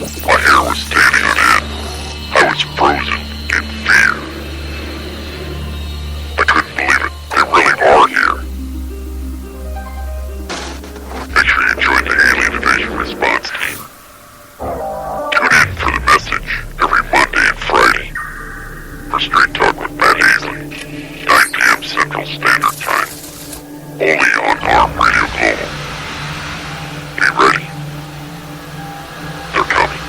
My hair was standing on end. I was frozen in fear. I couldn't believe it. They really are here. Make sure you join the Alien Invasion response team. Tune in for the message every Monday and Friday for Straight Talk with Matt Hasley, 9 p.m. Central Standard Time, only on Arm Radio Global. Be ready. They're coming.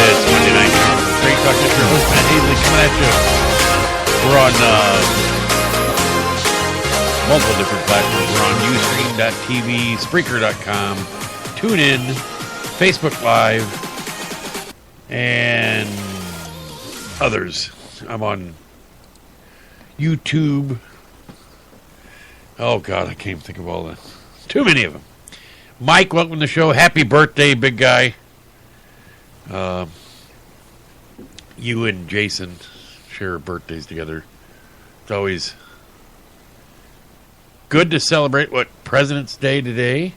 It's Monday night. Straight Talk with your host, Matt Hasley, coming at you. We're on multiple different platforms. We're on Ustream.tv, Spreaker.com, TuneIn, Facebook Live, and others. I'm on YouTube. Oh, God, I can't even think of all the... Too many of them. Mike, welcome to the show. Happy birthday, big guy. You and Jason share birthdays together. It's always good to celebrate, President's Day today?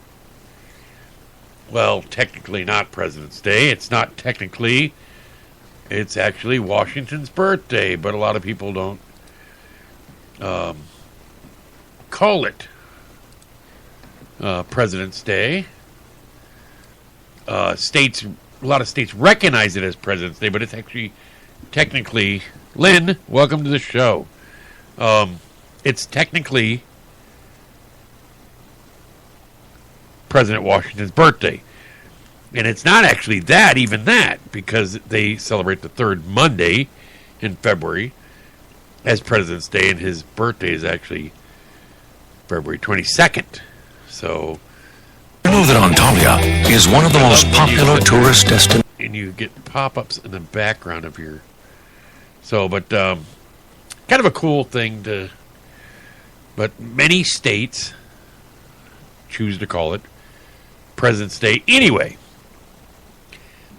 Well, technically not President's Day. It's not technically. It's actually Washington's birthday, but a lot of people don't call it President's Day. A lot of states recognize it as President's Day, but it's actually technically... Lynn, welcome to the show. It's technically President Washington's birthday. And it's not actually even that, because they celebrate the third Monday in February as President's Day, and his birthday is actually February 22nd. So... You know that Antalya is one of the most popular tourist destinations. And you get pop-ups in the background of your... So, but kind of a cool thing to... But many states choose to call it President's Day anyway,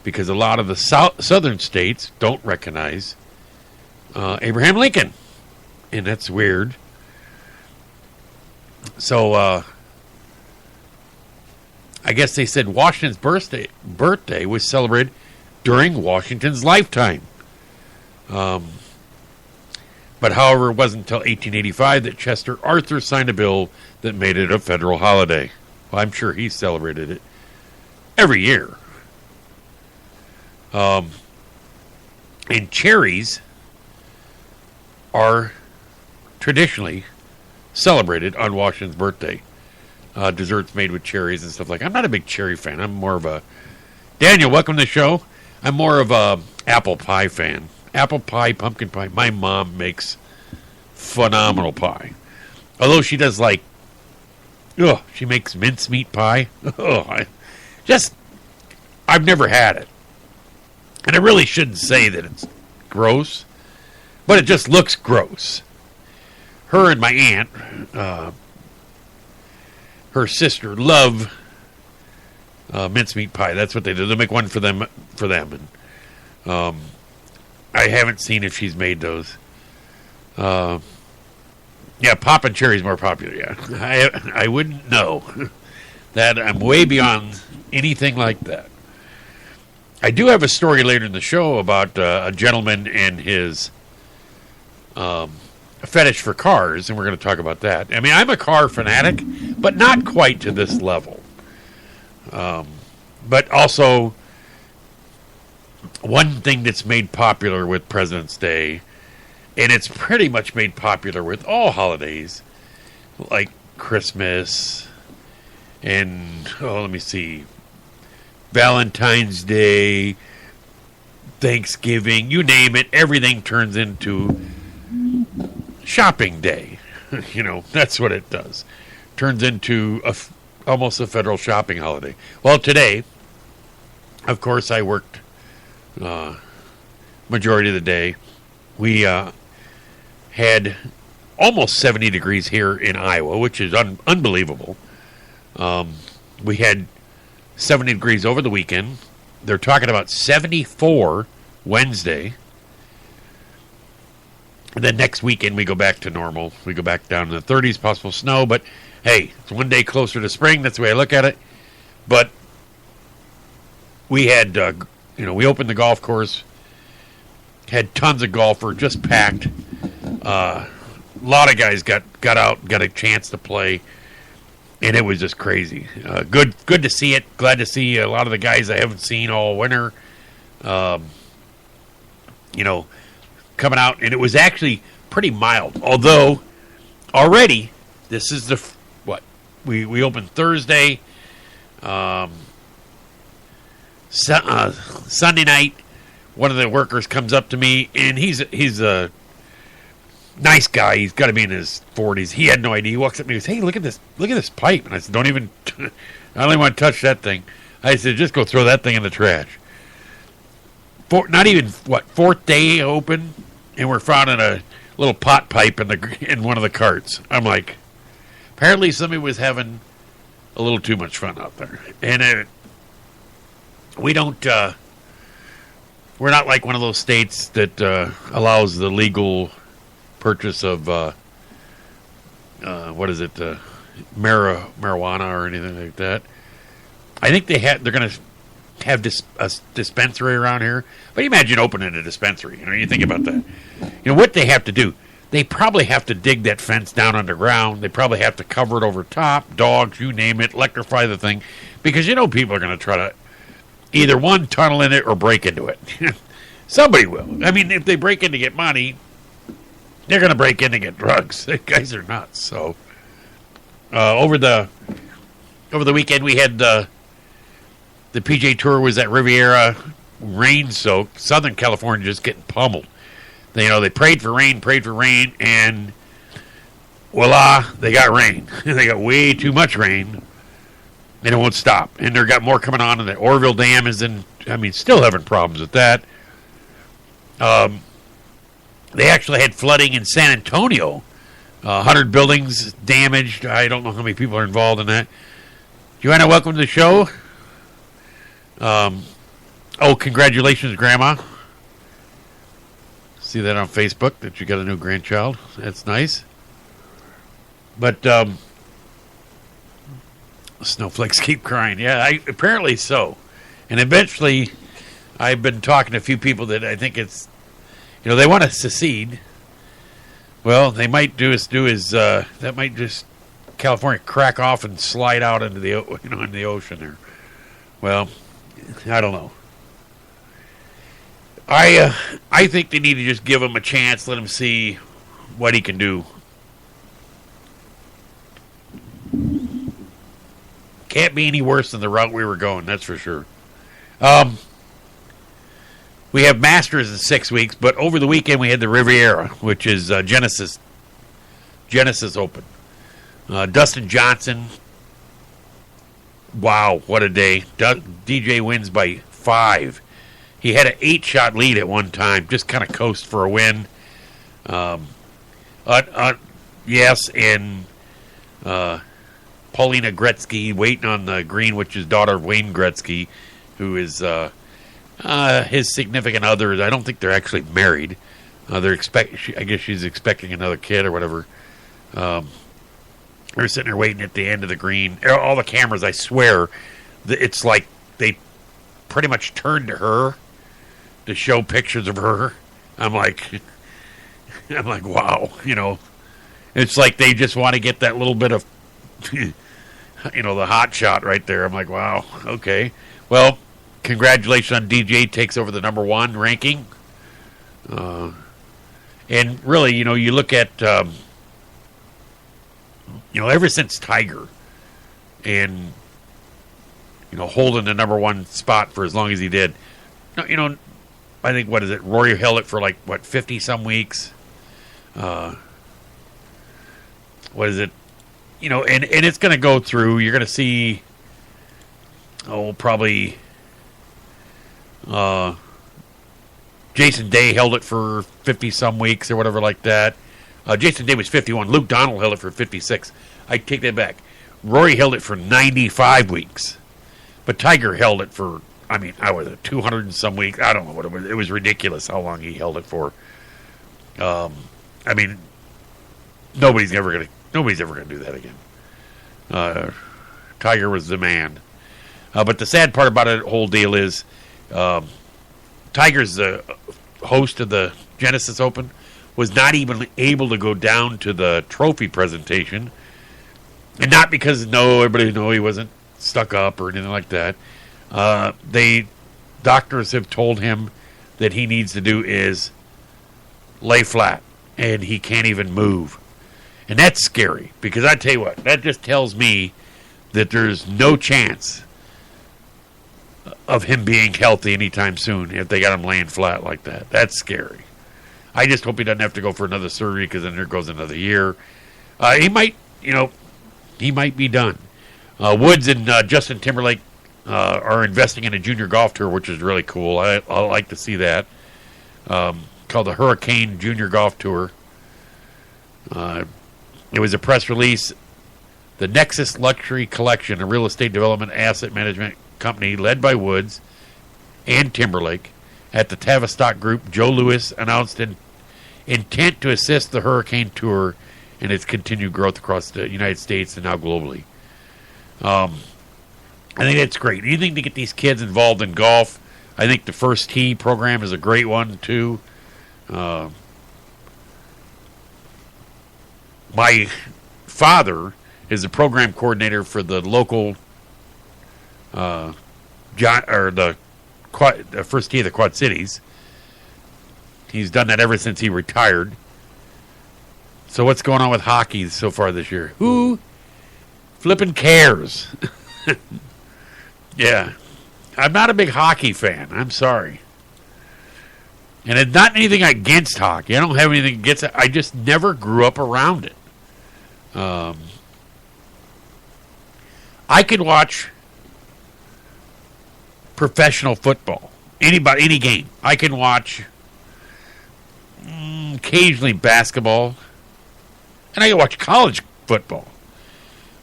because a lot of the southern states don't recognize Abraham Lincoln, and that's weird. So I guess they said Washington's birthday was celebrated during Washington's lifetime. But however, it wasn't until 1885 that Chester Arthur signed a bill that made it a federal holiday. Well, I'm sure he celebrated it every year. And cherries are traditionally celebrated on Washington's birthday. Desserts made with cherries and stuff like that. I'm not a big cherry fan. I'm more of a... Daniel, welcome to the show. I'm more of a apple pie fan. Apple pie, pumpkin pie. My mom makes phenomenal pie. Although she does she makes mincemeat pie. I've never had it. And I really shouldn't say that it's gross, but it just looks gross. Her and my aunt, her sister, love mincemeat pie. That's what they do. They'll make one for them. And I haven't seen if she's made those. Yeah, poppin' cherry is more popular. Yeah, I wouldn't know that. I'm way beyond anything like that. I do have a story later in the show about a gentleman and his fetish for cars, and we're going to talk about that. I mean, I'm a car fanatic, but not quite to this level. But also, one thing that's made popular with President's Day, and it's pretty much made popular with all holidays, like Christmas and, let me see, Valentine's Day, Thanksgiving, you name it, everything turns into shopping day. That's what it does. Turns into almost a federal shopping holiday. Well, today, of course, I worked majority of the day. We had almost 70 degrees here in Iowa, which is unbelievable. We had 70 degrees over the weekend, they're talking about 74 Wednesday. And then next weekend we go back to normal. We go back down to the 30s, possible snow. But, hey, it's one day closer to spring. That's the way I look at it. But we had, we opened the golf course. Had tons of golfers, just packed. A lot of guys got out, got a chance to play. And it was just crazy. Good to see it. Glad to see a lot of the guys I haven't seen all winter. Coming out, and it was actually pretty mild. Although, already, this is we opened Thursday, Sunday night. One of the workers comes up to me, and he's a nice guy. He's got to be in his 40s. He had no idea. He walks up to me and goes, "Hey, look at this pipe." And I said, "Don't even. I don't even want to touch that thing." I said, "Just go throw that thing in the trash." Not even fourth day open, and we're finding a little pot pipe in one of the carts. I'm like, apparently somebody was having a little too much fun out there, and we don't. We're not like one of those states that allows the legal purchase of marijuana or anything like that. I think they're going to have a dispensary around here. But imagine opening a dispensary. You think about that. What they have to do. They probably have to dig that fence down underground. They probably have to cover it over top. Dogs, you name it, electrify the thing. Because people are going to try to either one, tunnel in it or break into it. Somebody will. I mean, if they break in to get money, they're going to break in to get drugs. These guys are nuts. So, over the weekend, we had the PGA Tour was at Riviera, rain-soaked. Southern California just getting pummeled. They prayed for rain, and voila, they got rain. They got way too much rain, and it won't stop. And they got more coming on, and the Oroville Dam is still having problems with that. They actually had flooding in San Antonio. 100 buildings damaged. I don't know how many people are involved in that. Joanna, welcome to the show. Congratulations, Grandma. See that on Facebook, that you got a new grandchild. That's nice. But snowflakes keep crying. Yeah, apparently so. And eventually, I've been talking to a few people that I think it's, they want to secede. Well, they might that might just California crack off and slide out into the into the ocean there. Well, I don't know. I think they need to just give him a chance, let him see what he can do. Can't be any worse than the route we were going, that's for sure. We have Masters in 6 weeks, but over the weekend we had the Riviera, which is Genesis Open. Dustin Johnson, wow, what a day. DJ wins by 5. He had an 8-shot lead at one time, just kind of coast for a win. Yes, and Paulina Gretzky waiting on the green, which is daughter of Wayne Gretzky, who is his significant other. I don't think they're actually married. I guess she's expecting another kid or whatever. They're sitting there waiting at the end of the green. All the cameras, I swear, it's like they pretty much turned to her to show pictures of her. I'm like, wow, it's like they just want to get that little bit of, the hot shot right there. I'm like, wow, okay. Well, congratulations on DJ, takes over the number 1 ranking. And really, you look at, ever since Tiger and, holding the number 1 spot for as long as he did, I think, Rory held it for 50 some weeks. And it's going to go through. You're going to see, probably, Jason Day held it for 50 some weeks or whatever like that. Jason Day was 51. Luke Donald held it for 56. I take that back. Rory held it for 95 weeks. But Tiger held it for I was 200 and some weeks. I don't know what it was. It was ridiculous how long he held it for. I mean, nobody's ever gonna do that again. Tiger was the man. But the sad part about the whole deal is, Tiger's the host of the Genesis Open, was not even able to go down to the trophy presentation, and not because everybody know he wasn't stuck up or anything like that. Doctors have told him that he needs to do is lay flat, and he can't even move. And that's scary, because I tell you what, that just tells me that there's no chance of him being healthy anytime soon if they got him laying flat like that. That's scary. I just hope he doesn't have to go for another surgery, because then there goes another year. He might be done. Woods and Justin Timberlake are investing in a junior golf tour, which is really cool. I like to see that. Called the Hurricane Junior Golf Tour. It was a press release. The Nexus Luxury Collection, a real estate development asset management company led by Woods and Timberlake, at the Tavistock Group, Joe Louis announced an intent to assist the Hurricane Tour in its continued growth across the United States and now globally. I think that's great. Anything to get these kids involved in golf. I think the First Tee program is a great one, too. My father is the program coordinator for the local the First Tee of the Quad Cities. He's done that ever since he retired. So what's going on with hockey so far this year? Who flipping cares? Yeah. I'm not a big hockey fan. I'm sorry. And it's not anything against hockey. I don't have anything against it. I just never grew up around it. I could watch professional football. Any game. I can watch occasionally basketball. And I can watch college football.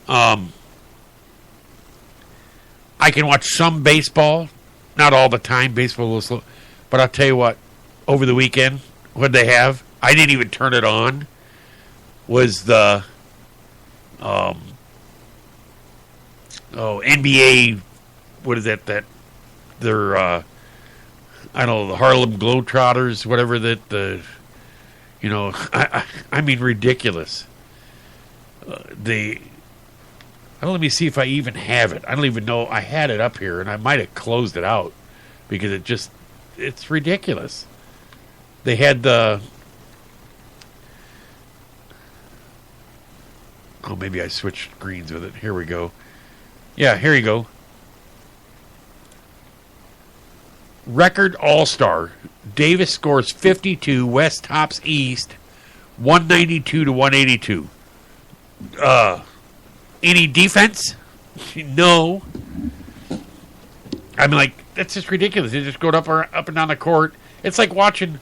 I can watch some baseball. Not all the time. Baseball will slow. But I'll tell you what. Over the weekend, what they have, I didn't even turn it on, was the NBA, what is that they're I don't know, the Harlem Globetrotters, whatever that I mean, ridiculous. Let me see if I even have it. I don't even know. I had it up here, and I might have closed it out because it's ridiculous. They had maybe I switched screens with it. Here we go. Yeah, here you go. Record All-Star. Davis scores 52. West tops East 192 to 182. Any defense? No. I mean, like, that's just ridiculous. They just go up and down the court. It's like watching,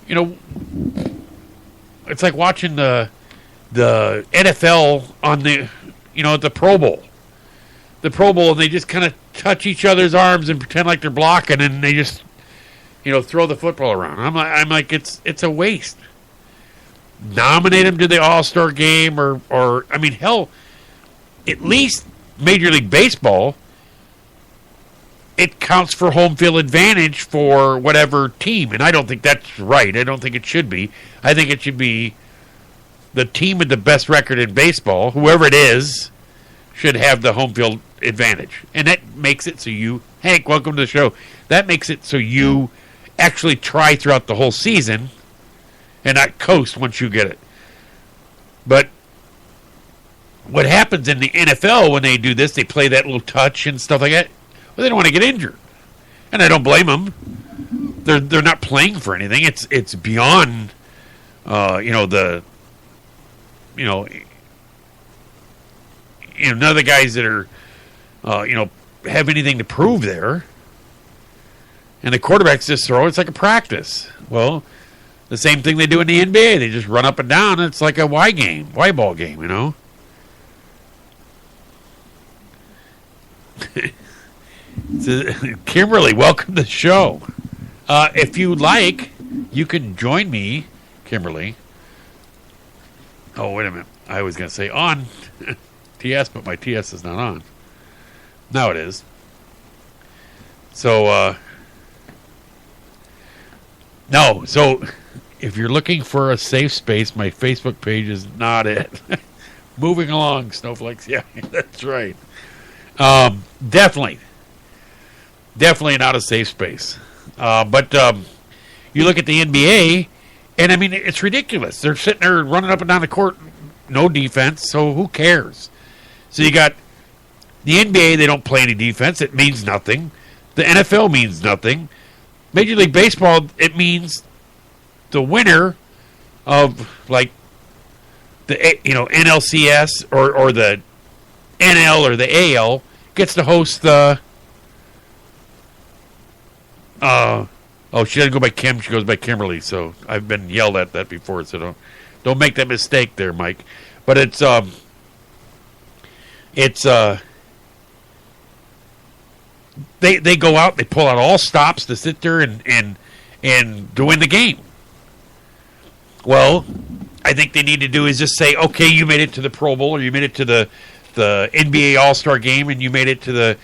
it's like watching the NFL on the Pro Bowl. The Pro Bowl, and they just kind of touch each other's arms and pretend like they're blocking, and they just, throw the football around. I'm like, it's a waste. Nominate them to the All-Star game, or I mean, hell, at least Major League Baseball, it counts for home field advantage for whatever team. And I don't think that's right. I don't think it should be. I think it should be the team with the best record in baseball, whoever it is, should have the home field advantage. And that makes it so Hank, welcome to the show. That makes it so you actually try throughout the whole season and not coast once you get it. But what happens in the NFL when they do this, they play that little touch and stuff like that. Well, they don't want to get injured, and I don't blame them. They're not playing for anything. It's beyond, none of the guys that are, have anything to prove there. And the quarterbacks just throw. It's like a practice. Well, the same thing they do in the NBA. They just run up and down. It's like a Y ball game, Kimberly, welcome to the show. If you like, you can join me, Kimberly. Oh, wait a minute. I was going to say on TS, but my TS is not on. Now it is. So, no. So, if you're looking for a safe space, my Facebook page is not it. Moving along, snowflakes. Yeah, that's right. Definitely not a safe space. But you look at the NBA, and I mean, it's ridiculous. They're sitting there running up and down the court, no defense, so who cares? So you got the NBA, they don't play any defense. It means nothing. The NFL means nothing. Major League Baseball, it means the winner of, like, the NLCS or the NL or the AL gets to host the she doesn't go by Kim, she goes by Kimberly, so I've been yelled at that before, so don't make that mistake there, Mike. But it's they go out, they pull out all stops to sit there and to win the game. Well, I think they need to do is just say, okay, you made it to the Pro Bowl, or you made it to the NBA All-Star game, and you made it to the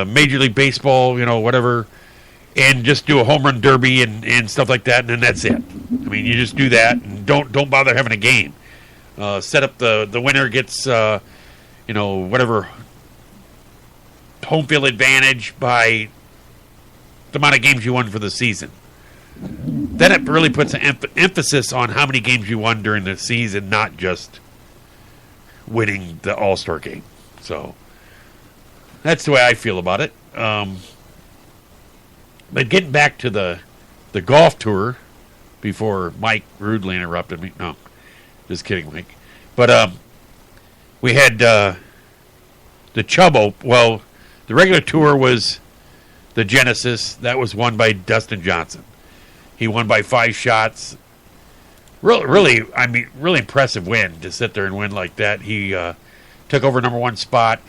Major League Baseball, whatever, and just do a home run derby and stuff like that, and then that's it. I mean, you just do that, and don't bother having a game. Set up the winner gets whatever home field advantage by the amount of games you won for the season. Then it really puts an emphasis on how many games you won during the season, not just winning the All-Star game. So that's the way I feel about it. But getting back to the golf tour before Mike rudely interrupted me. No, just kidding, Mike. But we had the Chubb Open. Well, the regular tour was the Genesis. That was won by Dustin Johnson. He won by 5 shots. Really impressive win to sit there and win like that. He took over number 1 spot.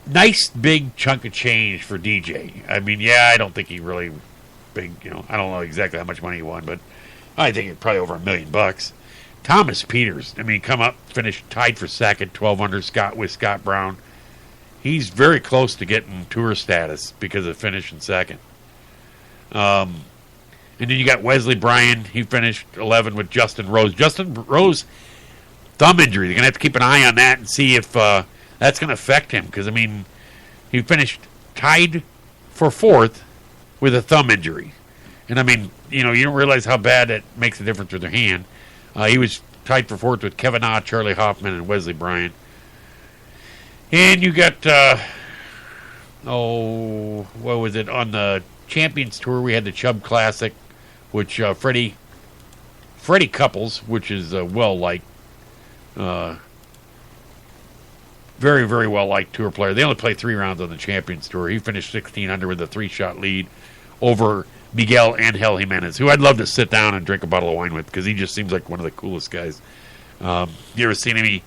Nice big chunk of change for DJ. I mean, yeah, I don't think he really big. I don't know exactly how much money he won, but I think it's probably over $1 million. Thomas Peters. I mean, come up, finished tied for second, 12 under with Scott Brown. He's very close to getting tour status because of finishing second. And then you got Wesley Bryan. He finished 11 with Justin Rose. Justin Rose, thumb injury. They're going to have to keep an eye on that and see if that's going to affect him. Because, I mean, he finished tied for 4th with a thumb injury. And, I mean, you don't realize how bad it makes a difference with their hand. He was tied for 4th with Kevin Ah, Charlie Hoffman, and Wesley Bryan. And you got, what was it? On the Champions Tour, we had the Chubb Classic, which Freddie Couples, which is well-liked, very, very well-liked tour player. They only play 3 rounds on the Champions Tour. He finished 16 under with a 3-shot lead over Miguel Angel Jimenez, who I'd love to sit down and drink a bottle of wine with because he just seems like one of the coolest guys. You ever seen him?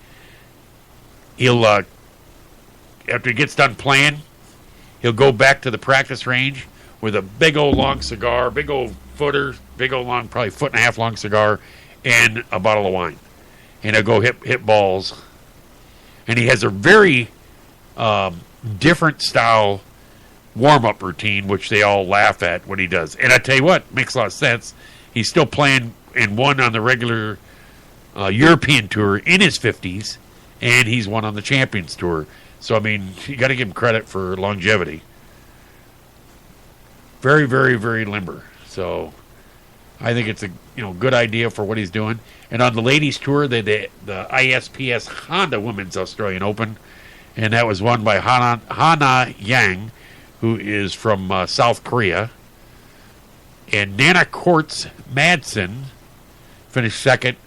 He'll after he gets done playing, he'll go back to the practice range with a big old long cigar, big old footer, big old long, probably 1.5 foot long cigar, and a bottle of wine. And he'll go hit balls. And he has a very different style warm-up routine, which they all laugh at when he does. And I tell you what, makes a lot of sense. He's still playing and won on the regular European Tour in his 50s, and he's won on the Champions Tour. So, I mean, you got to give him credit for longevity. Very, very, very limber. So, I think it's a good idea for what he's doing. And on the ladies' tour, they did the ISPS Honda Women's Australian Open, and that was won by Hana Yang, who is from South Korea. And Nana Quartz Madsen finished second.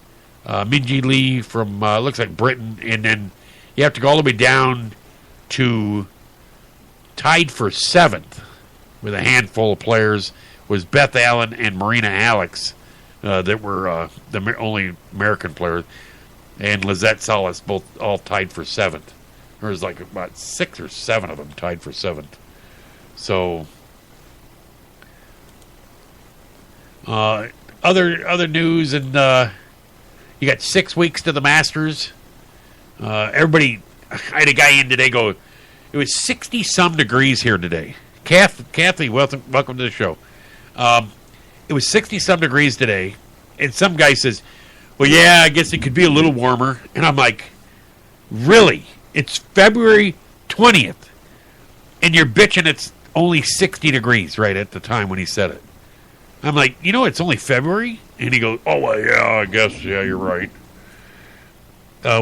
Minji Lee from, looks like Britain. And then you have to go all the way down to tied for 7th with a handful of players was Beth Allen and Marina Alex that were the only American players. And Lizette Salas, both all tied for 7th. There's like about 6 or 7 of them tied for 7th. So, other news, and you got 6 weeks to the Masters. Everybody, I had a guy in today go, it was 60-some degrees here today. Kathy, welcome to the show. It was 60-some degrees today, and some guy says, well, yeah, I guess it could be a little warmer. And I'm like, really? It's February 20th, and you're bitching it's only 60 degrees right at the time when he said it. I'm like, it's only February? And he goes, oh, well, yeah, I guess, yeah, you're right.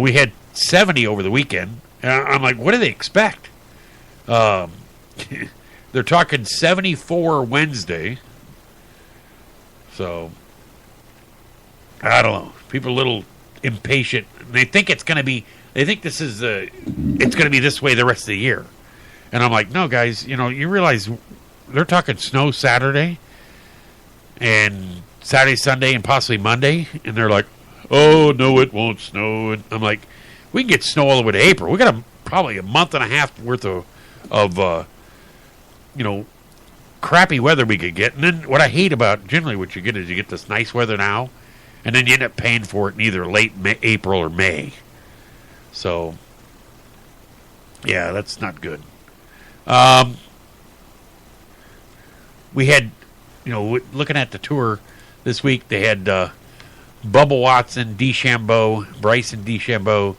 We had 70 over the weekend. And I'm like, what do they expect? They're talking 74 Wednesday. So, I don't know. People are a little impatient. They think it's going to be, they think this is, it's going to be this way the rest of the year. And I'm like, no, guys, you realize they're talking snow Saturday and Saturday, Sunday, and possibly Monday. And they're like, oh, no, it won't snow. And I'm like, we can get snow all the way to April. We got probably a month and a half worth of crappy weather we could get. And then what I hate about generally what you get is you get this nice weather now, and then you end up paying for it in either late April or May. So, yeah, that's not good. We had, looking at the tour this week, they had Bubba Watson, Bryson DeChambeau,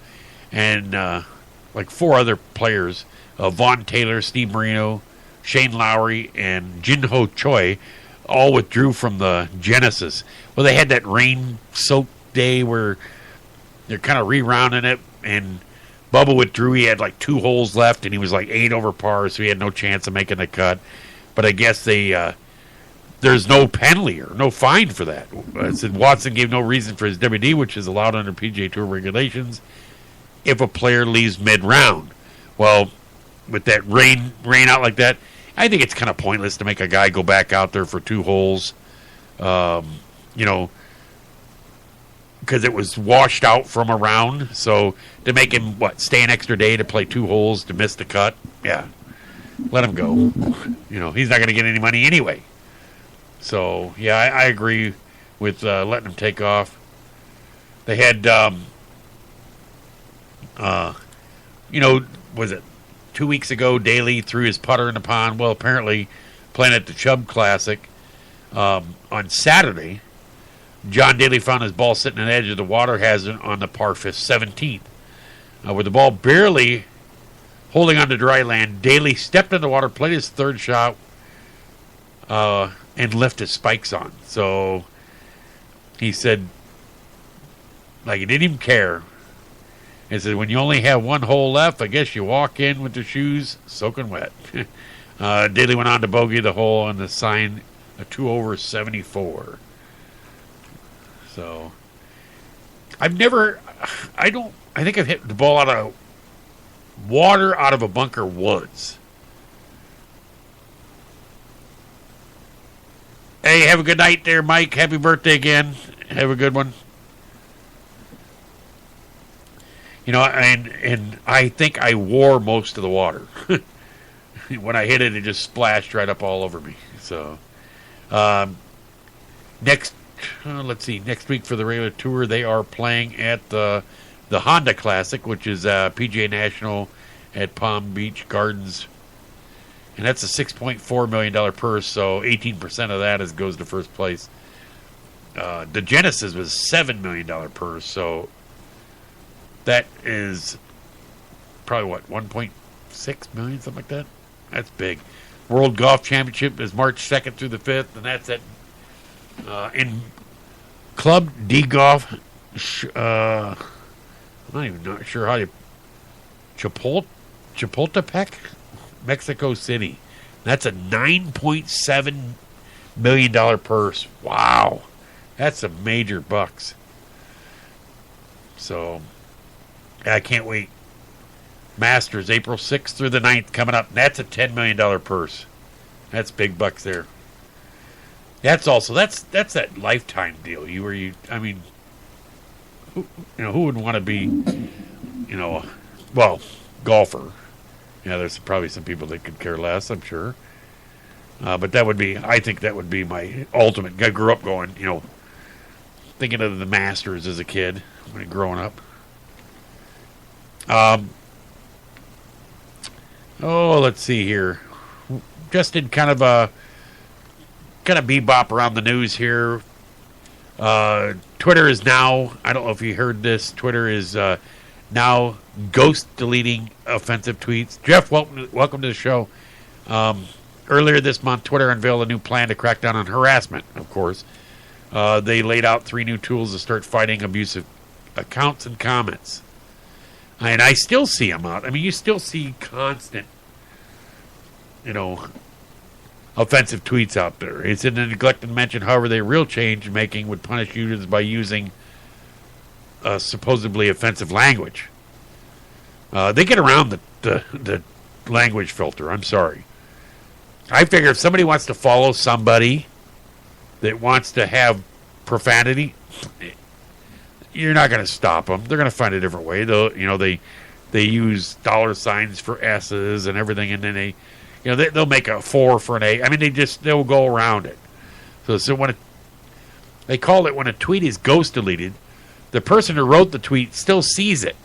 and like 4 other players, Vaughn Taylor, Steve Marino, Shane Lowry, and Jinho Choi, all withdrew from the Genesis. Well, they had that rain-soaked day where they're kind of rerounding it, and Bubba withdrew. He had like 2 holes left, and he was like 8 over par, so he had no chance of making the cut. But I guess there's no penalty or no fine for that. It said Watson gave no reason for his WD, which is allowed under PGA Tour regulations, if a player leaves mid-round. Well, with that rain out like that, I think it's kind of pointless to make a guy go back out there for 2 holes, because it was washed out from a round. So to make him, stay an extra day to play 2 holes to miss the cut? Yeah, let him go. He's not going to get any money anyway. So, yeah, I agree with letting him take off. They had, was it 2 weeks ago, Daly threw his putter in the pond. Well, apparently playing at the Chubb Classic on Saturday, John Daly found his ball sitting on the edge of the water hazard on the par 17th. With the ball barely holding on to dry land, Daly stepped in the water, played his 3rd shot, and left his spikes on. So he said, he didn't even care. He said, when you only have 1 hole left, I guess you walk in with the shoes soaking wet. Daly went on to bogey the hole on the sign a 2 over 74. So I think I've hit the ball out of water out of a bunker once. Hey, have a good night there, Mike. Happy birthday again. Have a good one. And I think I wore most of the water. When I hit it, it just splashed right up all over me. So, next week for the regular tour, they are playing at the Honda Classic, which is PGA National at Palm Beach Gardens. And that's a $6.4 million purse, so 18% of that goes to first place. The Genesis was $7 million purse, so that is probably, 1.6 million, something like that? That's big. World Golf Championship is March 2nd through the 5th, and that's at in Club D Golf. I'm not even sure how you... Chapultepec? Mexico City. That's a $9.7 million purse. Wow. That's some major bucks. So, I can't wait. Masters, April 6th through the 9th coming up. That's a $10 million purse. That's big bucks there. That's that lifetime deal. Who wouldn't want to be, golfer. Yeah, there's probably some people that could care less, I'm sure. But I think that would be my ultimate. I grew up going, thinking of the Masters as a kid when growing up. Let's see here. Just did kind of bebop around the news here. Twitter is now, I don't know if you heard this, Twitter is now ghost deleting offensive tweets. Jeff, welcome to the show. Earlier this month, Twitter unveiled a new plan to crack down on harassment, of course. They laid out 3 new tools to start fighting abusive accounts and comments. And I still see them out. I mean, you still see constant, offensive tweets out there. It's in the neglected mention, however, the real change making would punish users by using supposedly offensive language. They get around the language filter. I'm sorry. I figure if somebody wants to follow somebody that wants to have profanity, you're not going to stop them. They're going to find a different way. They use dollar signs for S's and everything, and then they'll make a 4 for an A. I mean, they'll go around it. So when they call it when a tweet is ghost deleted, the person who wrote the tweet still sees it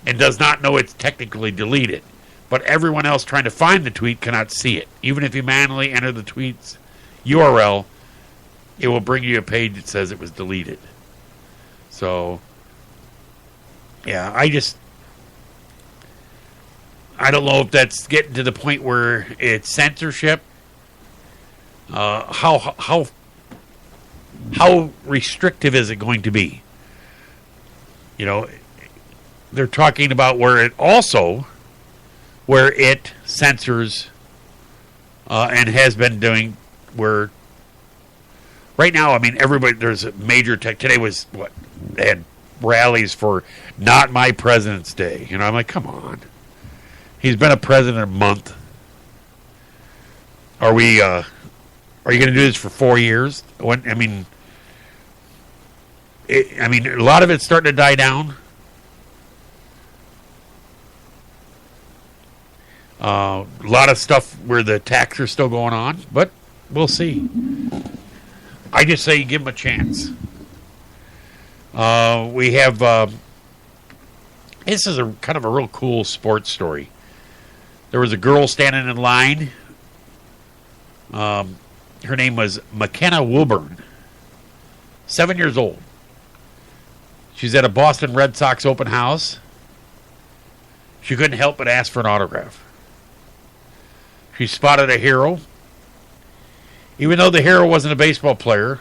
and does not know it's technically deleted. But everyone else trying to find the tweet cannot see it. Even if you manually enter the tweet's URL, it will bring you a page that says it was deleted. So, yeah, I don't know if that's getting to the point where it's censorship. How restrictive is it going to be? They're talking about where it censors and has been doing where right now, I mean, there's a major tech. Today was they had rallies for Not My President's Day. I'm like, come on. He's been a president a month. Are you going to do this for 4 years? A lot of it's starting to die down. A lot of stuff where the attacks are still going on, but we'll see. I just say give him a chance. We have this is a kind of a real cool sports story. There was a girl standing in line. Her name was McKenna Wilburn, 7 years old. She's at a Boston Red Sox open house. She couldn't help but ask for an autograph. She spotted a hero. Even though the hero wasn't a baseball player,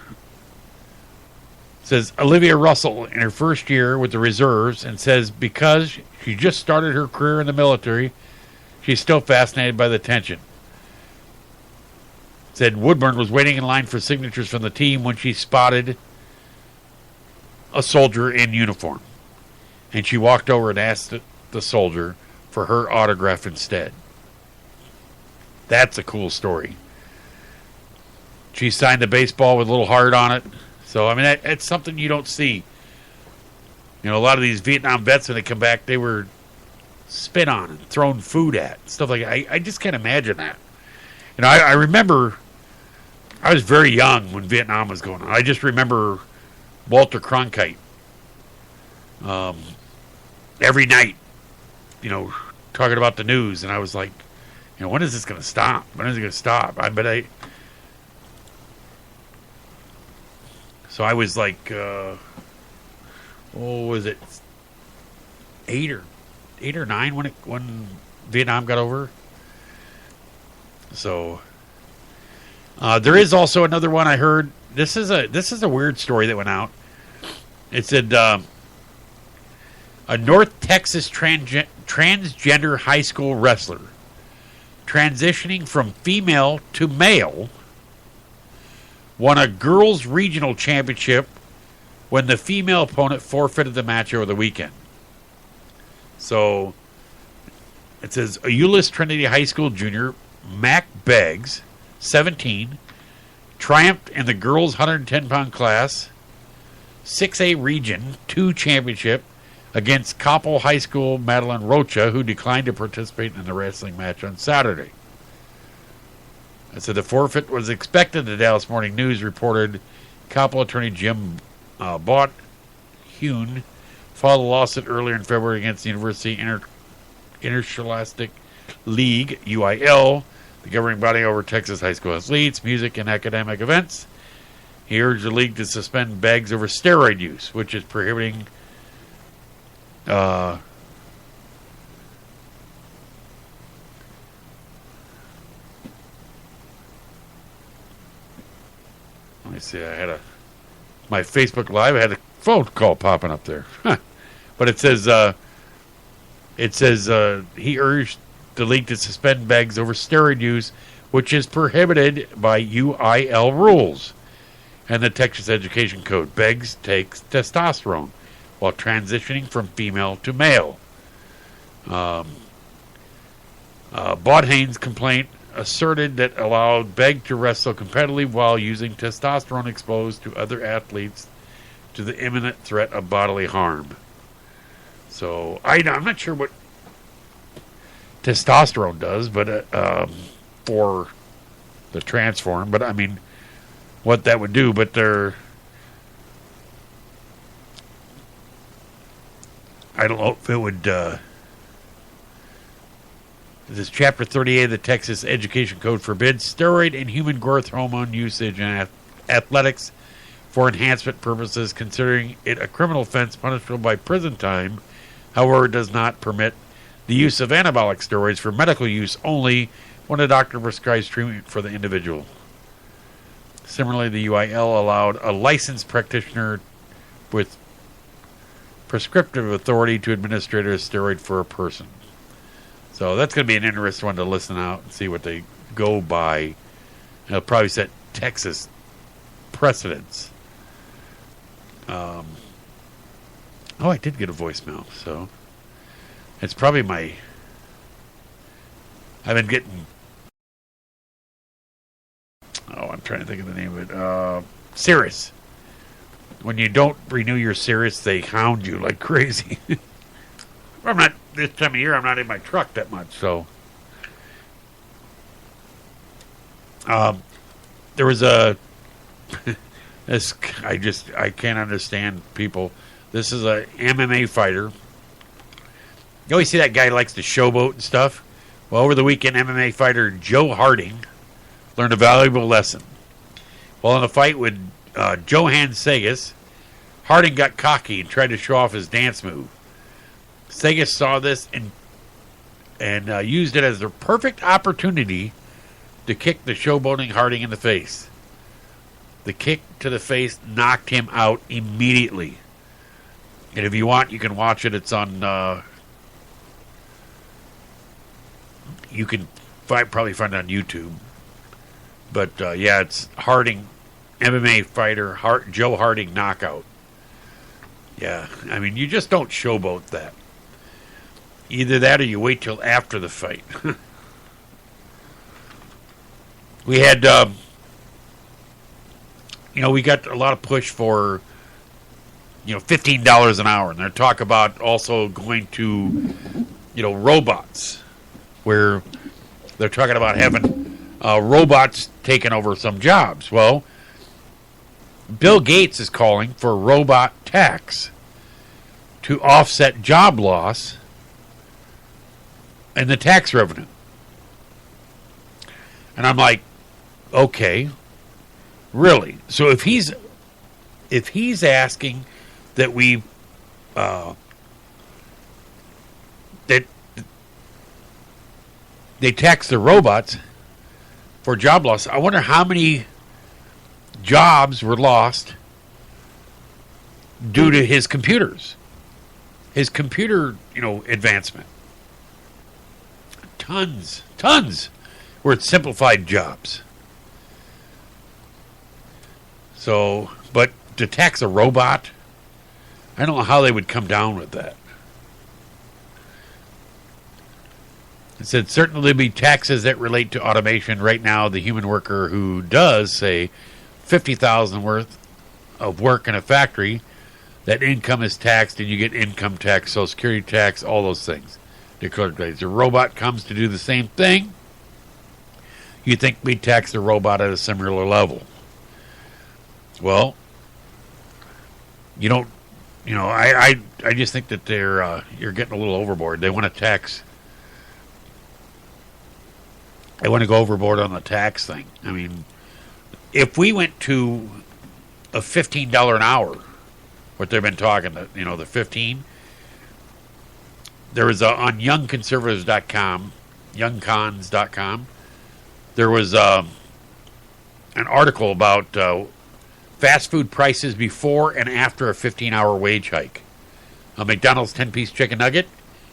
says Olivia Russell in her first year with the reserves, and says because she just started her career in the military, she's still fascinated by the attention. Said Woodburn was waiting in line for signatures from the team when she spotted a soldier in uniform. And she walked over and asked the soldier for her autograph instead. That's a cool story. She signed a baseball with a little heart on it. So, I mean, that's something you don't see. A lot of these Vietnam vets, when they come back, they were spit on and thrown food at. Stuff like that. I just can't imagine that. I remember I was very young when Vietnam was going on. I just remember Walter Cronkite every night, talking about the news. And I was like, when is this going to stop? When is it going to stop? So I was like, what was it, 8 or 9 when Vietnam got over? So there is also another one I heard. This is a weird story that went out. It said a North Texas transgender high school wrestler transitioning from female to male won a girls' regional championship when the female opponent forfeited the match over the weekend. So it says a Euless Trinity High School junior, Mac Beggs, 17, triumphed in the girls' 110-pound class, 6A Region 2 championship against Coppell High School Madeline Rocha, who declined to participate in the wrestling match on Saturday. I said the forfeit was expected. The Dallas Morning News reported Coppell attorney Jim Bott-Hune filed a lawsuit earlier in February against the University Interscholastic League, UIL, the governing body over Texas high school athletes, music, and academic events. He urged the league to suspend Beggs over steroid use, which is prohibiting let me see, my Facebook Live, I had a phone call popping up there. But it says he urged the league to suspend Beggs over steroid use, which is prohibited by UIL rules and the Texas Education Code. Beggs takes testosterone while transitioning from female to male. Bodhane's complaint asserted that allowed Begg to wrestle competitively while using testosterone exposed to other athletes to the imminent threat of bodily harm. So I'm not sure what testosterone does, but for the transform, but I mean what that would do. But I don't know if it would. This Chapter 38 of the Texas Education Code forbids steroid and human growth hormone usage in athletics for enhancement purposes, considering it a criminal offense punishable by prison time. However, it does not permit the use of anabolic steroids for medical use only when a doctor prescribes treatment for the individual. Similarly, the UIL allowed a licensed practitioner with prescriptive authority to administer a steroid for a person. So that's going to be an interesting one to listen out and see what they go by. It'll probably set Texas precedents. I did get a voicemail, so it's probably I've been getting. I'm trying to think of the name of it. Sirius. When you don't renew your Sirius, they hound you like crazy. I'm not, this time of year, I'm not in my truck that much, so. There was I can't understand people. This is a MMA fighter. You always see that guy likes to showboat and stuff. Well, over the weekend, MMA fighter Joe Harding learned a valuable lesson. While in a fight with Johan Segas, Harding got cocky and tried to show off his dance move. Segas saw this and used it as the perfect opportunity to kick the showboating Harding in the face. The kick to the face knocked him out immediately. And if you want, you can watch it. It's on. You can probably find it on YouTube. But yeah, it's Harding, MMA fighter Joe Harding knockout. Yeah, I mean, you just don't showboat that. Either that or you wait till after the fight. We had, we got a lot of push for, $15 an hour. And they're talk about also going to, robots, where they're talking about having robots taking over some jobs. Well, Bill Gates is calling for a robot tax to offset job loss and the tax revenue. And I'm like, okay, really? So if he's asking that we that they tax the robots for job loss, I wonder how many jobs were lost due to his computers, his computer, advancement. Tons were simplified jobs. So, but to tax a robot, I don't know how they would come down with that. It said certainly there'll be taxes that relate to automation. Right now, the human worker who does, say, $50,000 worth of work in a factory that income is taxed and you get income tax, Social Security tax, all those things. Declared values. The robot comes to do the same thing. You think we tax the robot at a similar level. Well, you don't, I just think that you're getting a little overboard. They want to tax, they want to go overboard on the tax thing. I mean, if we went to a $15 an hour, what they've been talking, the 15, there was on youngconservatives.com, youngcons.com, there was an article about fast food prices before and after a 15-hour wage hike. A McDonald's 10-piece chicken nugget,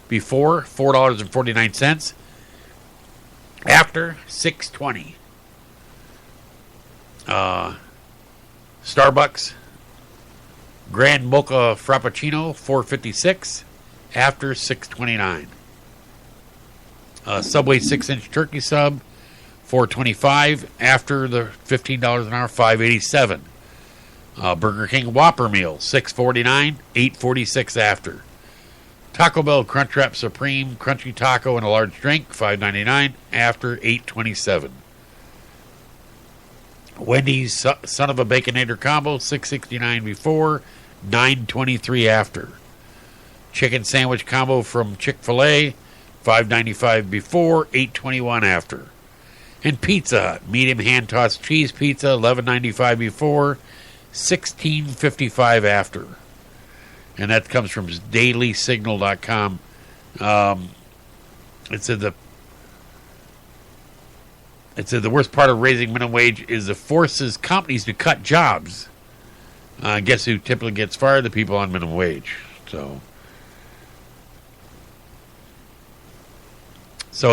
before $4.49, after $6.20. Starbucks Grand Mocha Frappuccino $4.56, after $6.29. Subway 6-inch turkey sub $4.25, after the $15 an hour $5.87. Burger King Whopper meal $6.49, $8.46 after. Taco Bell Crunchwrap Supreme Crunchy Taco and a large drink $5.99, after $8.27. Wendy's Son of a Baconator combo $6.69 before, $9.23 after. Chicken sandwich combo from Chick-fil-A $5.95 before, $8.21 after. And Pizza Hut medium hand tossed cheese pizza $11.95 before, $16.55 after. And that comes from dailysignal.com. It said the worst part of raising minimum wage is it forces companies to cut jobs. Guess who typically gets fired? The people on minimum wage. So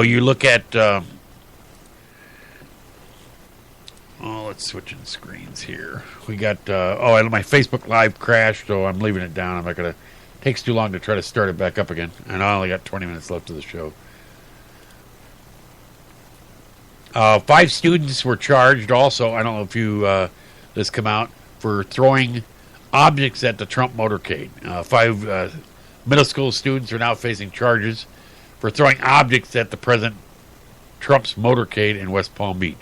you look at. Let's switch in screens here. We got. My Facebook Live crashed, so I'm leaving it down. I'm not gonna. Takes too long to try to start it back up again, and I only got 20 minutes left of the show. 5 students were charged also, I don't know if this come out, for throwing objects at the Trump motorcade. 5 middle school students are now facing charges for throwing objects at the President Trump's motorcade in West Palm Beach.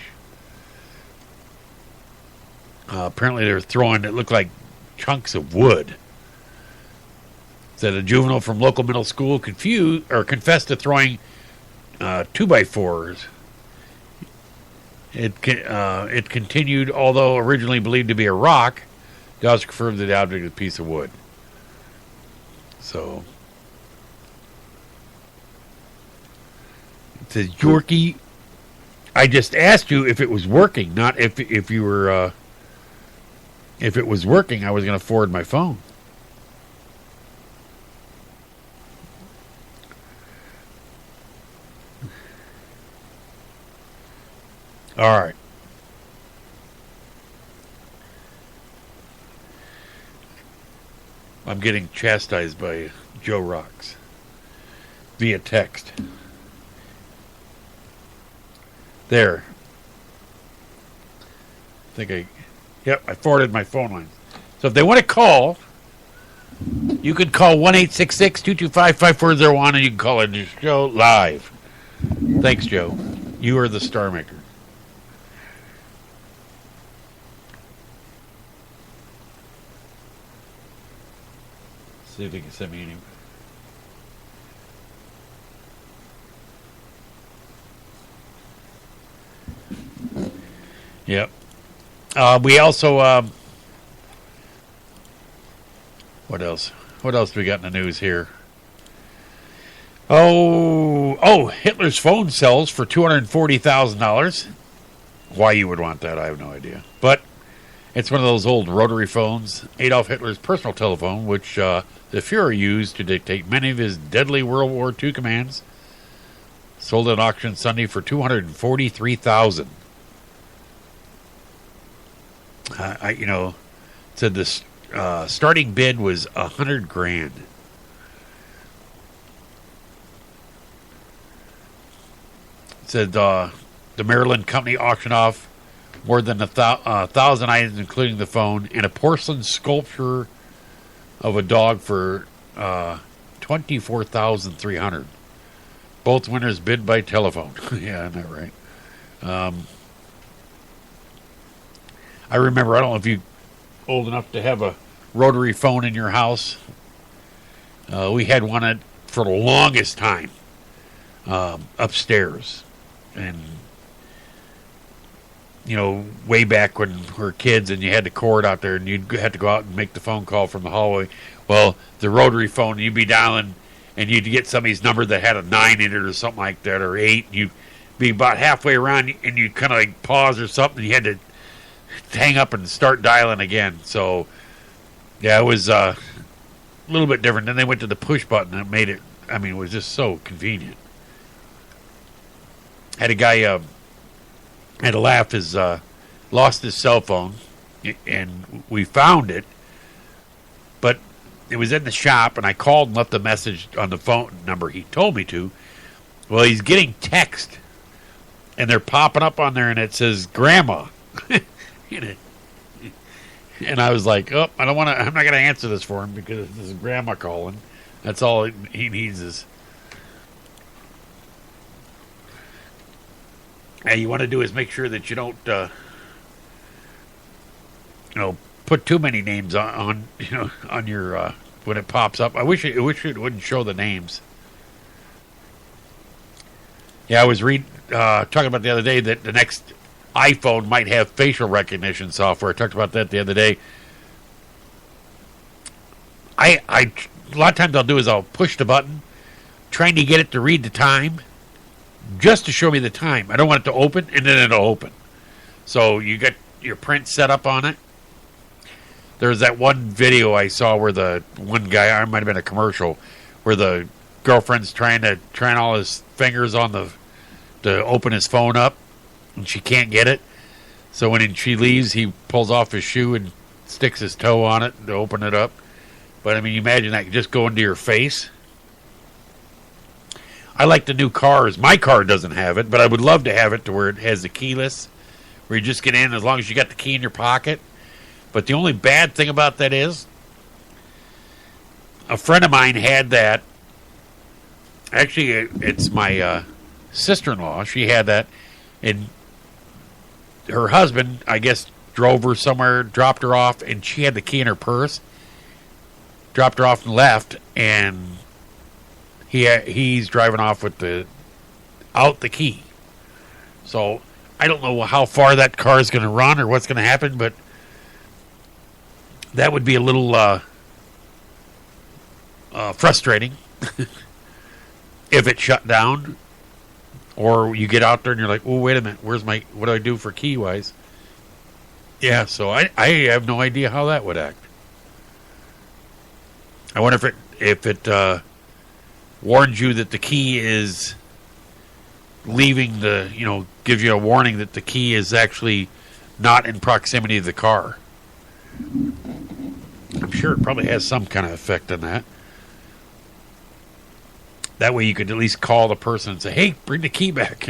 Apparently they were throwing, it looked like chunks of wood. Said a juvenile from local middle school confessed to throwing 2x4s. It continued, although originally believed to be a rock, the officer confirmed that the object is a piece of wood. So, it says, Yorkie, I just asked you if it was working, not if you were, if it was working, I was going to forward my phone. All right. I'm getting chastised by Joe Rocks via text. There. I forwarded my phone line. So if they want to call, you can call 1-866-225-5401 and you can call in the show live. Thanks, Joe. You are the star maker. See if they can send me any. Yep. We also. What else? What else do we got in the news here? Hitler's phone sells for $240,000. Why you would want that, I have no idea. But it's one of those old rotary phones. Adolf Hitler's personal telephone, which the Fuhrer used to dictate many of his deadly World War II commands. Sold at auction Sunday for $243,000. Said this starting bid was $100,000. Said the Maryland company auctioned off more than 1,000 items, including the phone and a porcelain sculpture of a dog for $24,300. Both winners bid by telephone. Yeah, isn't that right? I remember, I don't know if you're old enough to have a rotary phone in your house. We had one for the longest time upstairs. And, way back when we were kids and you had the cord out there and you'd have to go out and make the phone call from the hallway. Well, the rotary phone, you'd be dialing and you'd get somebody's number that had a 9 in it or something like that, or 8. You'd be about halfway around and you'd kind of like pause or something. You had to hang up and start dialing again. So, yeah, it was a little bit different. Then they went to the push button and it made it, it was just so convenient. Had a guy, had to laugh, lost his cell phone, and we found it, but it was in the shop, and I called and left a message on the phone number he told me to. Well, he's getting text, and they're popping up on there, and it says Grandma. And I was like, I'm not going to answer this for him because this is Grandma calling. That's all he needs is. Hey, you want to do is make sure that you don't, put too many names on your when it pops up. I wish it wouldn't show the names. Yeah, I was talking about the other day that the next iPhone might have facial recognition software. I talked about that the other day. A lot of times I'll do is I'll push the button, trying to get it to read the time, just to show me the time. I don't want it to open, and then it'll open. So you got your print set up on it. There's that one video I saw where the one guy, it might have been a commercial, where the girlfriend's trying all his fingers on to open his phone up, and she can't get it. So when she leaves, he pulls off his shoe and sticks his toe on it to open it up. But you imagine that just go into your face. I like the new cars. My car doesn't have it, but I would love to have it to where it has the keyless, where you just get in as long as you got the key in your pocket. But the only bad thing about that is, a friend of mine had that. Actually, it's my sister-in-law. She had that, and her husband, I guess, drove her somewhere, dropped her off, and she had the key in her purse. Dropped her off and left, and he's driving off with the key. So I don't know how far that car is going to run or what's going to happen, but that would be a little frustrating if it shut down, or you get out there and you're like, oh, wait a minute, what do I do for key wise? Yeah, so I have no idea how that would act. I wonder if it warns you that the key is leaving gives you a warning that the key is actually not in proximity to the car. I'm sure it probably has some kind of effect on that. That way you could at least call the person and say, hey, bring the key back,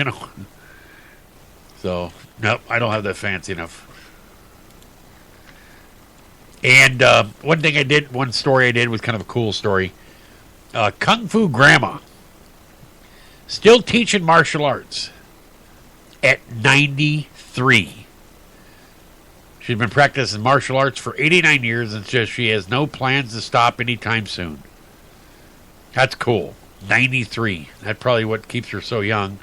So, no, I don't have that fancy enough. And one story I did was kind of a cool story. Kung Fu Grandma, still teaching martial arts at 93. She's been practicing martial arts for 89 years and says she has no plans to stop anytime soon. That's cool. 93. That's probably what keeps her so young.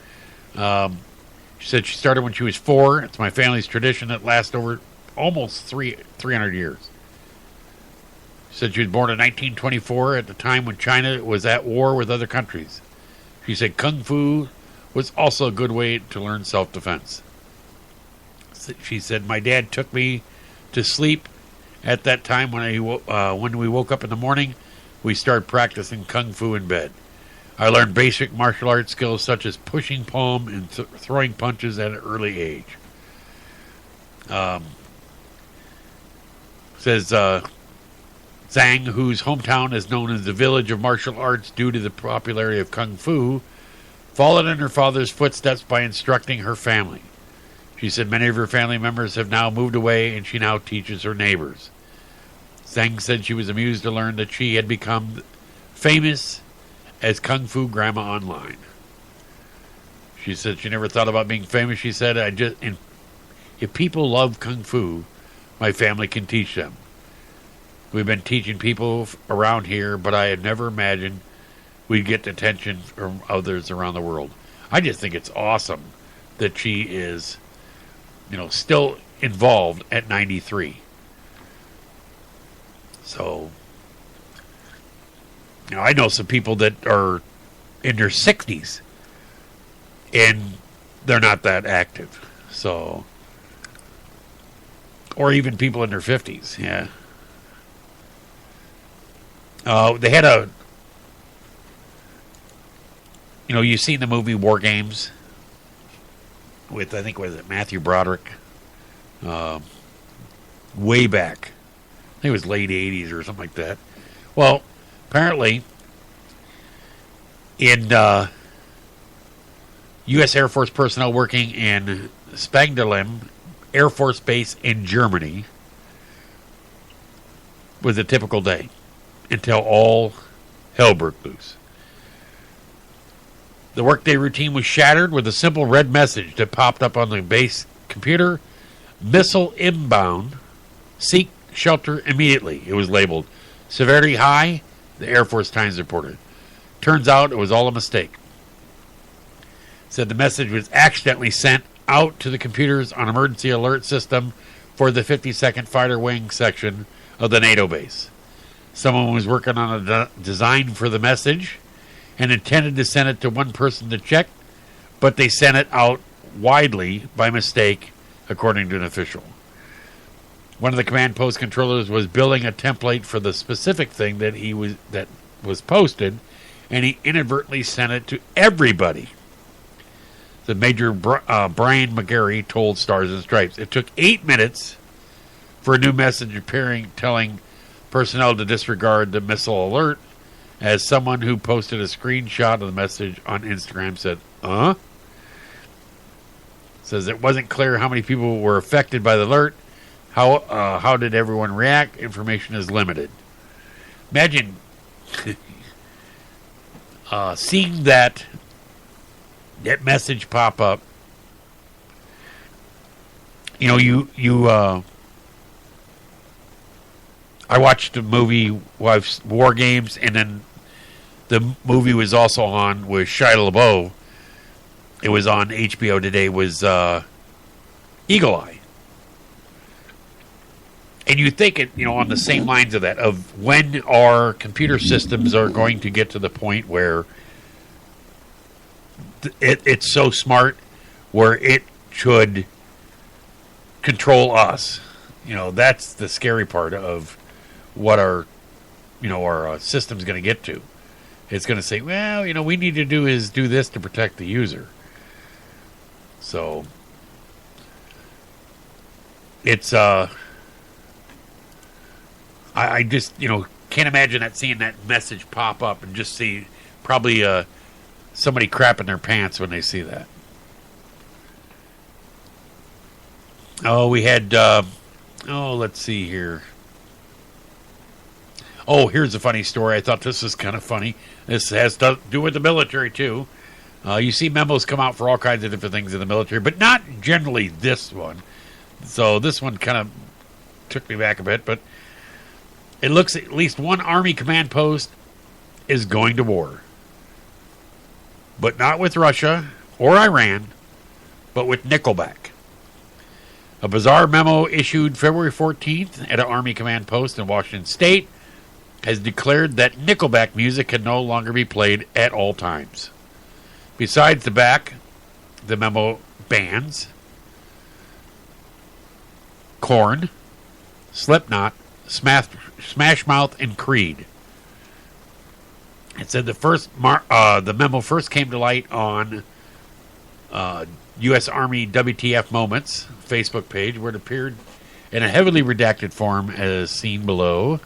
She said she started when she was 4. It's my family's tradition that lasts over almost 300 years. She said she was born in 1924 at the time when China was at war with other countries. She said Kung Fu was also a good way to learn self-defense. She said, my dad took me to sleep at that time when we woke up in the morning. We started practicing Kung Fu in bed. I learned basic martial arts skills such as pushing palm and throwing punches at an early age. Says Zhang, whose hometown is known as the village of martial arts due to the popularity of Kung Fu, followed in her father's footsteps by instructing her family. She said many of her family members have now moved away and she now teaches her neighbors. Zhang said she was amused to learn that she had become famous as Kung Fu Grandma online. She said she never thought about being famous. She said, if people love Kung Fu, my family can teach them. We've been teaching people around here, but I had never imagined we'd get attention from others around the world. I just think it's awesome that she is, still involved at 93. So, I know some people that are in their 60s and they're not that active. So, or even people in their 50s, yeah. They had you've seen the movie War Games with, I think, was it Matthew Broderick? Way back. I think it was late 80s or something like that. Well, apparently, in U.S. Air Force personnel working in Spangdahlem Air Force Base in Germany was a typical day until all hell broke loose. The workday routine was shattered with a simple red message that popped up on the base computer. Missile inbound. Seek shelter immediately. It was labeled severity high, the Air Force Times reported. Turns out it was all a mistake. Said the message was accidentally sent out to the computers on emergency alert system for the 52nd Fighter Wing section of the NATO base. Someone was working on a design for the message and intended to send it to one person to check, but they sent it out widely by mistake, according to an official. One of the command post controllers was building a template for the specific thing that was posted, and he inadvertently sent it to everybody. The Major Brian McGarry told Stars and Stripes. It took 8 minutes for a new message appearing telling personnel to disregard the missile alert, as someone who posted a screenshot of the message on Instagram said, Says it wasn't clear how many people were affected by the alert. How did everyone react? Information is limited. Imagine seeing that message pop up. I watched the movie War Games, and then the movie was also on with Shia LaBeouf. It was on HBO today. Was Eagle Eye, and you think it, on the same lines of that, of when our computer systems are going to get to the point where it's so smart, where it should control us. That's the scary part of what our system's going to get to. It's going to say, well, we need to do this to protect the user. So it's I just can't imagine seeing that message pop up and just see probably somebody crapping their pants when they see that. Oh, we had let's see here. Oh, here's a funny story. I thought this was kind of funny. This has to do with the military, too. You see memos come out for all kinds of different things in the military, but not generally this one. So this one kind of took me back a bit, but it looks at least one Army command post is going to war. But not with Russia or Iran, but with Nickelback. A bizarre memo issued February 14th at an Army command post in Washington State has declared that Nickelback music can no longer be played at all times. Besides the memo bans Korn, Slipknot, Smash Mouth, and Creed. It said the memo first came to light on U.S. Army WTF Moments Facebook page, where it appeared in a heavily redacted form as seen below.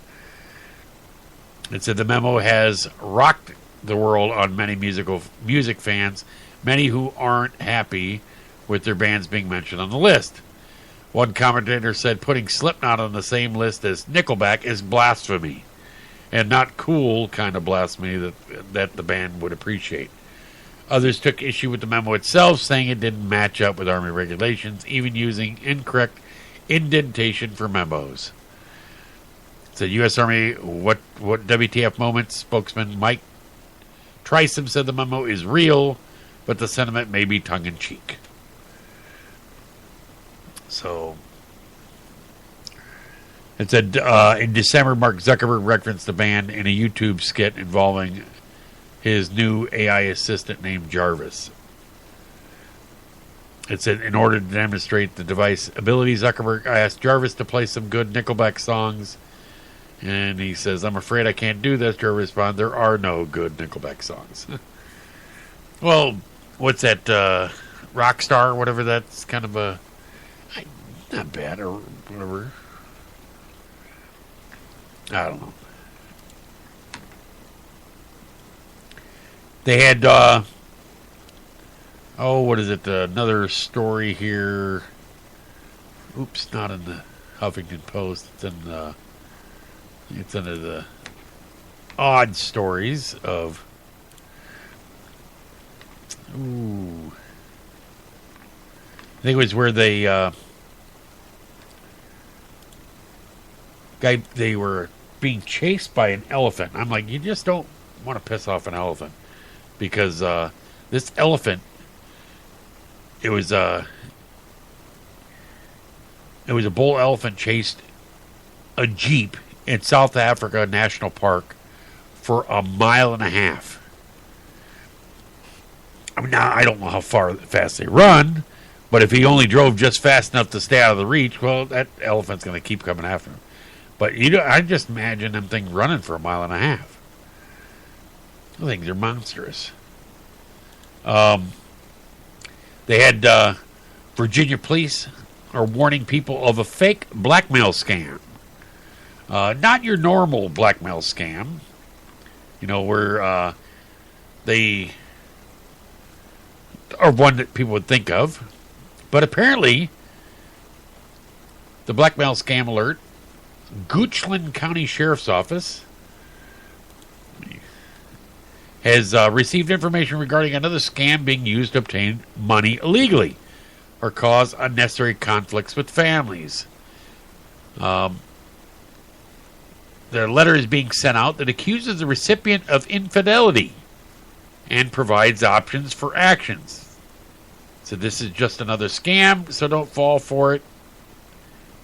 It said the memo has rocked the world on many music fans, many who aren't happy with their bands being mentioned on the list. One commentator said putting Slipknot on the same list as Nickelback is blasphemy, and not cool kind of blasphemy that the band would appreciate. Others took issue with the memo itself, saying it didn't match up with Army regulations, even using incorrect indentation for memos. It said U.S. Army, what WTF moment? Spokesman Mike Trisom said the memo is real, but the sentiment may be tongue-in-cheek. So, it said in December, Mark Zuckerberg referenced the band in a YouTube skit involving his new AI assistant named Jarvis. It said, in order to demonstrate the device ability, Zuckerberg asked Jarvis to play some good Nickelback songs. And he says, I'm afraid I can't do this. Jarvis responded, there are no good Nickelback songs. Well, what's that, Rockstar, whatever, that's kind of a, not bad, or whatever. I don't know. They had, what is it, another story here. Oops, not in the Huffington Post. It's under the odd stories of, I think it was where they were being chased by an elephant. I'm like, you just don't want to piss off an elephant, because this elephant, it was a bull elephant chased a jeep in South Africa National Park for 1.5 miles. I mean, now I don't know how fast they run, but if he only drove just fast enough to stay out of the reach, well, that elephant's going to keep coming after him. But I just imagine them things running for 1.5 miles. I think they're monstrous. They had Virginia police are warning people of a fake blackmail scam. Not your normal blackmail scam, where they are one that people would think of. But apparently, the blackmail scam alert, Goochland County Sheriff's Office has received information regarding another scam being used to obtain money illegally or cause unnecessary conflicts with families. Their letter is being sent out that accuses the recipient of infidelity and provides options for actions. So this is just another scam, so don't fall for it.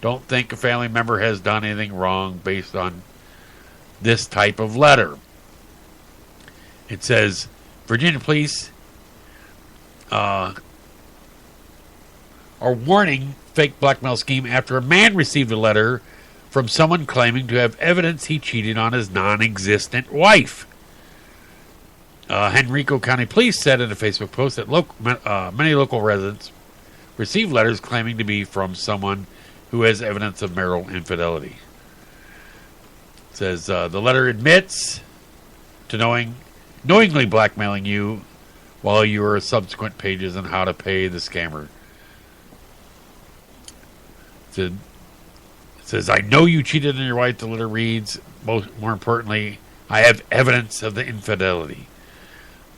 Don't think a family member has done anything wrong based on this type of letter. It says, Virginia police are warning fake blackmail scheme after a man received a letter from someone claiming to have evidence he cheated on his non-existent wife. Henrico County Police said in a Facebook post that many local residents received letters claiming to be from someone who has evidence of marital infidelity. It says the letter admits to knowingly blackmailing you while you are subsequent pages on how to pay the scammer. It says, I know you cheated on your wife, the letter reads. More importantly, I have evidence of the infidelity.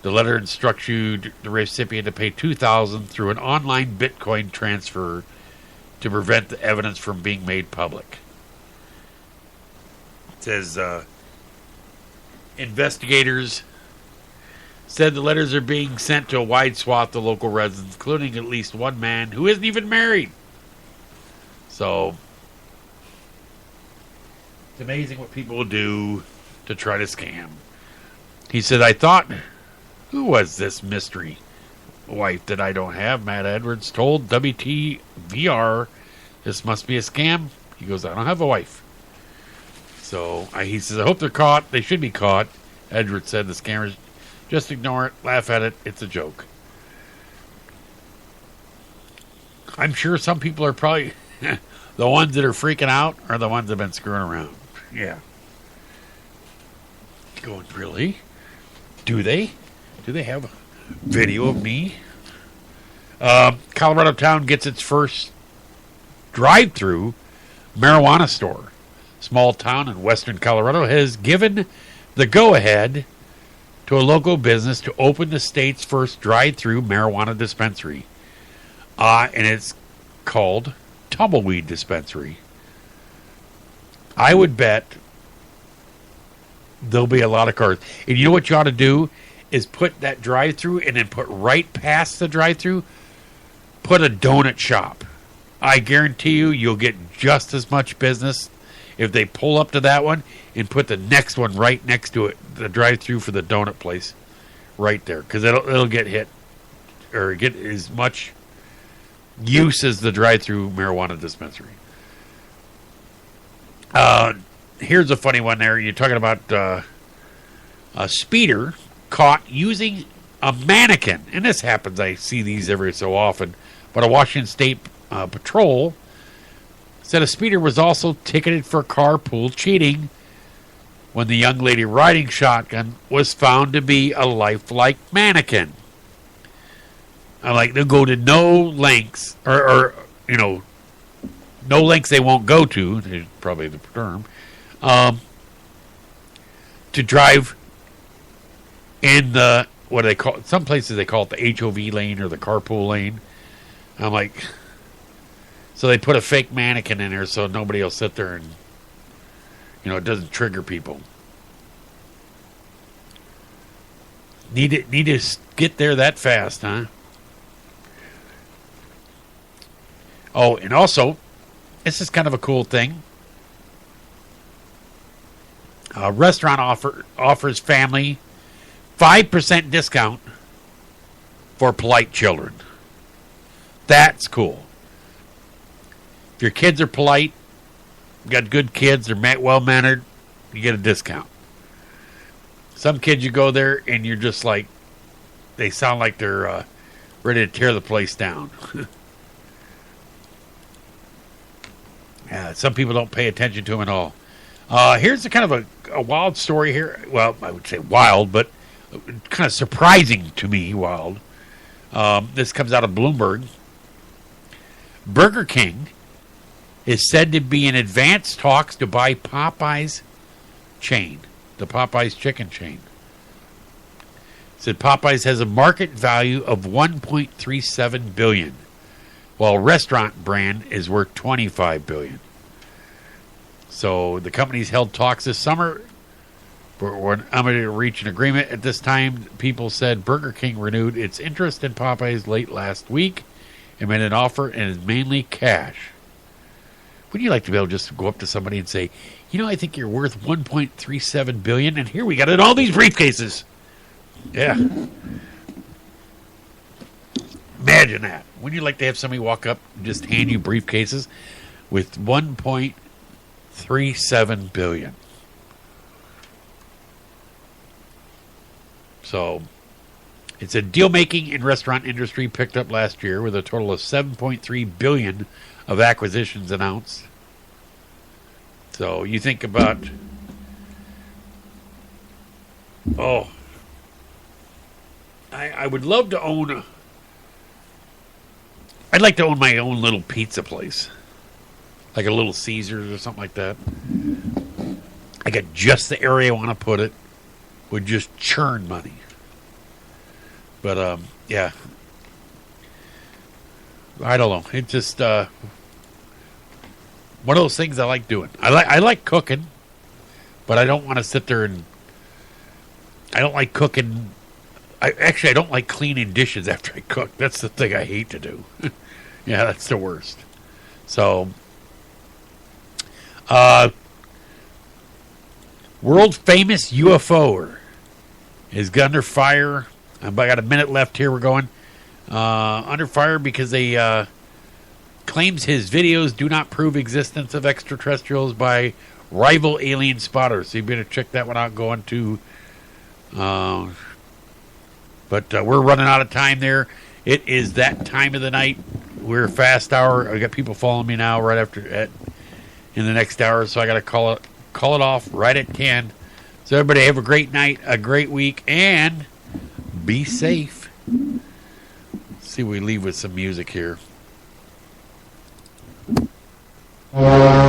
The letter instructs you, the recipient, to pay $2,000 through an online Bitcoin transfer to prevent the evidence from being made public. It says, investigators said the letters are being sent to a wide swath of local residents, including at least one man who isn't even married. So, it's amazing what people do to try to scam. He said, I thought, who was this mystery wife that I don't have? Matt Edwards told WTVR, this must be a scam. He goes, I don't have a wife. So, he says, I hope they're caught. They should be caught. Edwards said, the scammers, just ignore it, laugh at it, it's a joke. I'm sure some people are probably, the ones that are freaking out are the ones that have been screwing around. Yeah. Going, really? Do they? Do they have a video of me? Colorado town gets its first drive-through marijuana store. Small town in western Colorado has given the go-ahead to a local business to open the state's first drive-through marijuana dispensary. And it's called Tumbleweed Dispensary. I would bet there'll be a lot of cars. And you know what you ought to do is put that drive-through and then put right past the drive-through, put a donut shop. I guarantee you'll get just as much business if they pull up to that one and put the next one right next to it, the drive-through for the donut place right there, because it'll get hit or get as much use as the drive-through marijuana dispensary. Here's a funny one there. You're talking about a speeder caught using a mannequin. And this happens. I see these every so often. But a Washington State patrol said a speeder was also ticketed for carpool cheating when the young lady riding shotgun was found to be a lifelike mannequin. They'll go to no lengths, or no lengths they won't go to, is probably the term, to drive in the, what do they call it? Some places they call it the HOV lane or the carpool lane. I'm like, so they put a fake mannequin in there so nobody will sit there and, it doesn't trigger people. Need to get there that fast, huh? Oh, and also, this is kind of a cool thing. A restaurant offers family 5% discount for polite children. That's cool. If your kids are polite, got good kids, they're well-mannered, you get a discount. Some kids, you go there and you're just like, they sound like they're ready to tear the place down. Yeah, some people don't pay attention to them at all. Here's a kind of a wild story here. Well, I would say wild, but kind of surprising to me wild. This comes out of Bloomberg. Burger King is said to be in advanced talks to buy Popeye's chain, the Popeye's chicken chain. It said Popeye's has a market value of $1.37 billion, while restaurant brand is worth $25 billion. So the company's held talks this summer. We're unable to reach an agreement. At this time, people said Burger King renewed its interest in Popeye's late last week and made an offer, and is mainly cash. Would you like to be able to just go up to somebody and say, I think you're worth $1.37 billion, and here we got it in all these briefcases. Yeah. Imagine that. Wouldn't you like to have somebody walk up and just hand you briefcases with $1.37 billion? So, it's a deal-making in restaurant industry picked up last year with a total of $7.3 billion of acquisitions announced. So, you think about, I would love to own, I'd like to own my own little pizza place. Like a Little Caesars or something like that. I got just the area I want to put it. Would just churn money. But, yeah. I don't know. It's just one of those things I like doing. I like cooking, but I don't want to sit there and... I don't like cooking... I don't like cleaning dishes after I cook. That's the thing I hate to do. Yeah, that's the worst. So... world famous UFO is under fire. I got a minute left here. We're going under fire because they claims his videos do not prove existence of extraterrestrials by rival alien spotters. So you better check that one out. Going to, but we're running out of time there. It is that time of the night. We're fast hour. I got people following me now right after in the next hour, so I got to call it off right at 10. So everybody have a great night, a great week, and be safe. Let's see, we leave with some music here. Bye.